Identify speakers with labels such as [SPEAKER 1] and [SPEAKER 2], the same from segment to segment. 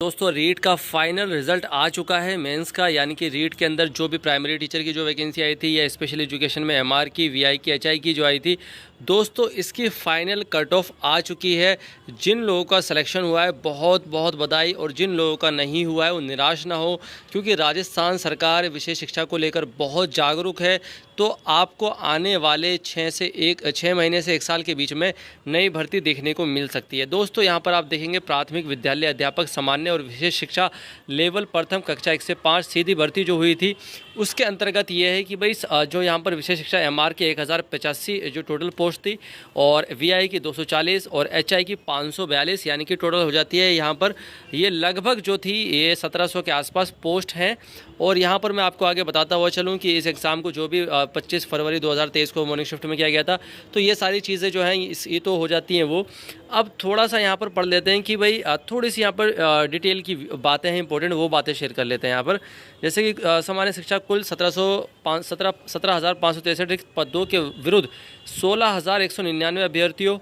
[SPEAKER 1] दोस्तों रीट का final result आ चुका है मेंस का, यानी कि रीट के अंदर जो भी प्राइमरी टीचर की जो वैकेंसी आई थी या स्पेशल एजुकेशन में एमआर की, वीआई की, एचआई की जो आई थी, दोस्तों इसकी फाइनल कट ऑफ आ चुकी है। जिन लोगों का सिलेक्शन हुआ है बहुत बहुत बधाई, और जिन लोगों का नहीं हुआ है वो निराश ना हो, क्योंकि राजस्थान सरकार विशेष शिक्षा को लेकर बहुत जागरूक है। तो आपको आने वाले 6 महीने से 1 साल के बीच में नई भर्ती देखने को मिल सकती है। दोस्तों यहाँ पर आप देखेंगे प्राथमिक विद्यालय अध्यापक सामान्य और विशेष शिक्षा लेवल प्रथम कक्षा 1 से 5 सीधी भर्ती जो हुई थी, उसके अंतर्गत ये है कि भाई जो यहाँ पर विशेष शिक्षा एमआर के 1085 जो टोटल पोस्ट थी, और वीआई की 240 और एचआई की 542, यानी कि टोटल हो जाती है यहाँ पर ये लगभग जो थी ये 1700 के आसपास पोस्ट हैं। और यहाँ पर मैं आपको आगे बताता हुआ चलूँ कि इस एग्ज़ाम को जो भी 25 फरवरी 2023 को मॉर्निंग शिफ्ट में किया गया था, तो ये सारी चीज़ें जो हैं ये तो हो जाती हैं वो। अब थोड़ा सा यहाँ पर पढ़ लेते हैं कि भाई थोड़ी सी यहाँ पर डिटेल की बातें हैं, इंपॉर्टेंट वो बातें शेयर कर लेते हैं यहाँ पर। जैसे कि सामान्य शिक्षा कुल 17,563 रिक्त पदों के विरुद्ध 16,199 अभ्यर्थियों।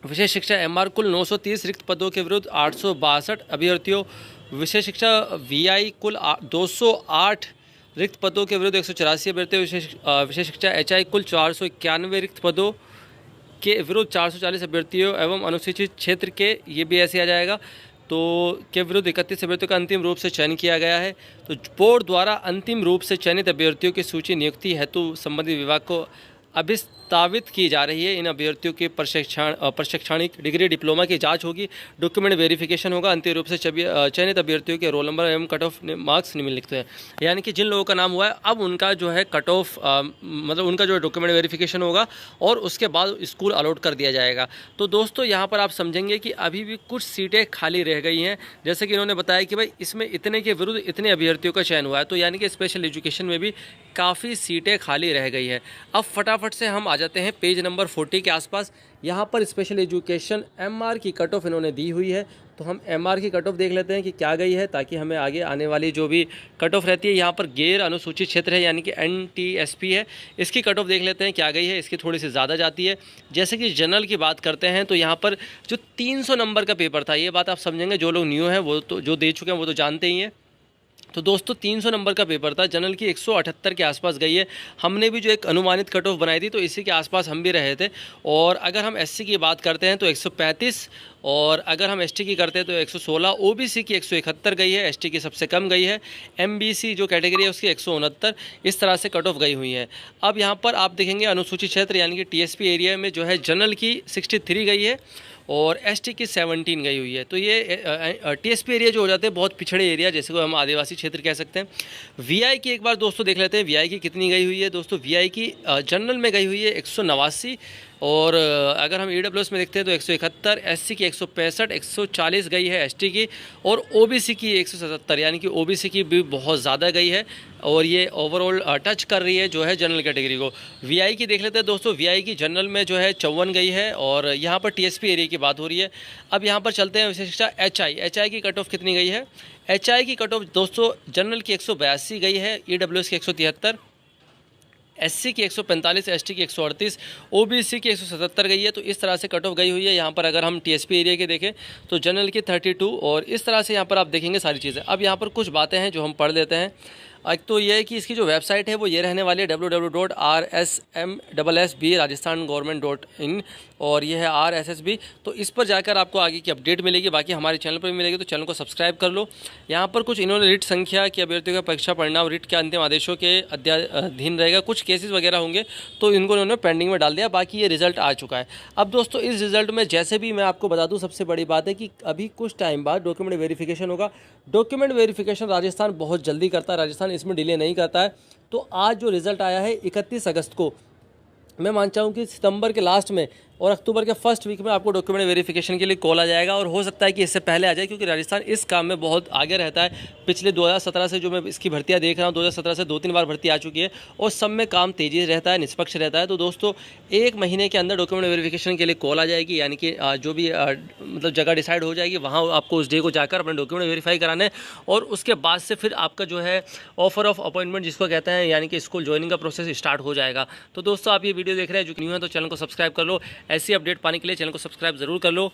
[SPEAKER 1] विशेष शिक्षा एमआर कुल 930 रिक्त पदों के विरुद्ध 862 अभ्यर्थियों। विशेष शिक्षा वीआई कुल 208 रिक्त पदों के विरुद्ध 184 अभ्यर्थियों। विशेष शिक्षा एचआई कुल 491 रिक्त पदों के विरुद्ध 440 अभ्यर्थियों एवं अनुसूचित क्षेत्र के, ये भी ऐसे आ जाएगा, तो के विरुद्ध 31 अभ्यर्थियों का अंतिम रूप से चयन किया गया है। तो बोर्ड द्वारा अंतिम रूप से चयनित अभ्यर्थियों की सूची नियुक्ति हेतु संबंधित विभाग को अभिस्तावित की जा रही है। इन अभ्यर्थियों की प्रशिक्षणिक डिग्री डिप्लोमा की जांच होगी, डॉक्यूमेंट वेरिफिकेशन होगा। अंतिम रूप से चयनित अभ्यर्थियों के रोल नंबर एवं कट ऑफ मार्क्स निम्नलिखित हैं। यानी कि जिन लोगों का नाम हुआ है अब उनका जो है कट ऑफ मतलब उनका जो डॉक्यूमेंट वेरिफिकेशन होगा और उसके बाद स्कूल अलॉट कर दिया जाएगा। तो दोस्तों यहाँ पर आप समझेंगे कि अभी भी कुछ सीटें खाली रह गई हैं, जैसे कि इन्होंने बताया कि भाई इसमें इतने के विरुद्ध इतने अभ्यर्थियों का चयन हुआ है, तो यानी कि स्पेशल एजुकेशन में भी काफ़ी सीटें खाली रह गई है। अब फटाफट से हम आ जाते हैं पेज नंबर 40 के आसपास। यहाँ पर स्पेशल एजुकेशन एमआर की कट ऑफ इन्होंने दी हुई है, तो हम एमआर की कट ऑफ देख लेते हैं कि क्या गई है, ताकि हमें आगे आने वाली जो भी कट ऑफ रहती है। यहाँ पर गैर अनुसूचित क्षेत्र है यानी कि एनटीएसपी है, इसकी कट ऑफ देख लेते हैं क्या गई है। इसकी थोड़ी सी ज़्यादा जाती है। जैसे कि जनरल की बात करते हैं तो यहाँ पर जो 300 नंबर का पेपर था, ये बात आप समझेंगे, जो लोग न्यू हैं वो तो जो दे चुके हैं वो तो जानते ही हैं। तो दोस्तों 300 नंबर का पेपर था, जनरल की 178 के आसपास गई है। हमने भी जो एक अनुमानित कट ऑफ बनाई थी तो इसी के आसपास हम भी रहे थे। और अगर हम एससी की बात करते हैं तो 135, और अगर हम एसटी की करते हैं तो 116, ओबीसी की 171 गई है, एसटी की सबसे कम गई है, एमबीसी जो कैटेगरी है उसकी 169, इस तरह से कट ऑफ गई हुई है। अब यहाँ पर आप देखेंगे अनुसूचित क्षेत्र यानी कि टीएसपी एरिया में जो है जनरल की 63 गई है और एसटी की 17 गई हुई है। तो ये टीएसपी एरिया जो हो जाते हैं बहुत पिछड़े एरिया, जैसे को हम आदिवासी क्षेत्र कह सकते हैं। वीआई की एक बार दोस्तों देख लेते हैं, वीआई की कितनी गई हुई है। दोस्तों वीआई की जनरल में गई हुई है 189, और अगर हम ईडब्ल्यूएस में देखते हैं तो 171, एससी की 165, 140 गई है एसटी की, और ओबीसी की 177, यानी कि ओबीसी की भी बहुत ज़्यादा गई है, और ये ओवरऑल टच कर रही है जो है जनरल कैटेगरी को। वीआई की देख लेते हैं दोस्तों, वीआई की जनरल में जो है 54 गई है, और यहाँ पर टीएसपी एरिया की बात हो रही है। अब यहाँ पर चलते हैं विशेष शिक्षा एचआई की कट ऑफ कितनी गई है। एचआई की कट ऑफ दोस्तों जनरल की 182 गई है, ईडब्ल्यूएस की 173, एससी की 145, एसटी की 138, ओबीसी की 177 गई है। तो इस तरह से कट ऑफ गई हुई है। यहाँ पर अगर हम टीएसपी एरिया के देखें तो जनरल की 32, और इस तरह से यहाँ पर आप देखेंगे सारी चीज़ें। अब यहाँ पर कुछ बातें हैं जो हम पढ़ लेते हैं। एक तो ये है कि इसकी जो वेबसाइट है वो ये रहने वाली है www.rsmssb राजस्थान गवर्नमेंट.in, और ये है RSSB। तो इस पर जाकर आपको आगे की अपडेट मिलेगी, बाकी हमारे चैनल पर भी मिलेगी, तो चैनल को सब्सक्राइब कर लो। यहाँ पर कुछ इन्होंने रिट संख्या की अभ्यर्थियों का परीक्षा परिणाम रिट के अंतिम आदेशों के अधीन रहेगा, कुछ केसेस वगैरह होंगे तो इनको उन्होंने पेंडिंग में डाल दिया, बाकी ये रिजल्ट आ चुका है। अब दोस्तों इस रिजल्ट में जैसे भी मैं आपको बता दूँ, सबसे बड़ी बात है कि अभी कुछ टाइम बाद डॉक्यूमेंट वेरिफिकेशन होगा। डॉक्यूमेंट वेरिफिकेशन राजस्थान बहुत जल्दी करता है, राजस्थान इसमें डिले नहीं करता है। तो आज जो रिज़ल्ट आया है 31 अगस्त को, मैं मानता हूँ कि सितंबर के लास्ट में और अक्टूबर के फर्स्ट वीक में आपको डॉक्यूमेंट वेरिफिकेशन के लिए कॉल आ जाएगा, और हो सकता है कि इससे पहले आ जाए, क्योंकि राजस्थान इस काम में बहुत आगे रहता है। पिछले 2017 से जो मैं इसकी भर्तियां देख रहा हूँ, 2017 से 2-3 बार भर्ती आ चुकी है, और सब में काम तेज़ी रहता है, निष्पक्ष रहता है। तो दोस्तों 1 महीने के अंदर डॉक्यूमेंट वेरिफिकेशन के लिए कॉल आ जाएगी, यानी कि जो भी मतलब जगह डिसाइड हो जाएगी, वहाँ आपको उस डे को जाकर अपने डॉक्यूमेंट वेरीफाई कराने, और उसके बाद से फिर आपका जो है ऑफर ऑफ अपॉइंटमेंट जिसको कहते हैं, यानी कि स्कूल ज्वाइनिंग का प्रोसेस स्टार्ट हो जाएगा। तो दोस्तों आप ये वीडियो देख रहे हैं, जो न्यू है तो चैनल को सब्सक्राइब कर लो। ऐसी अपडेट पाने के लिए चैनल को सब्सक्राइब जरूर कर लो।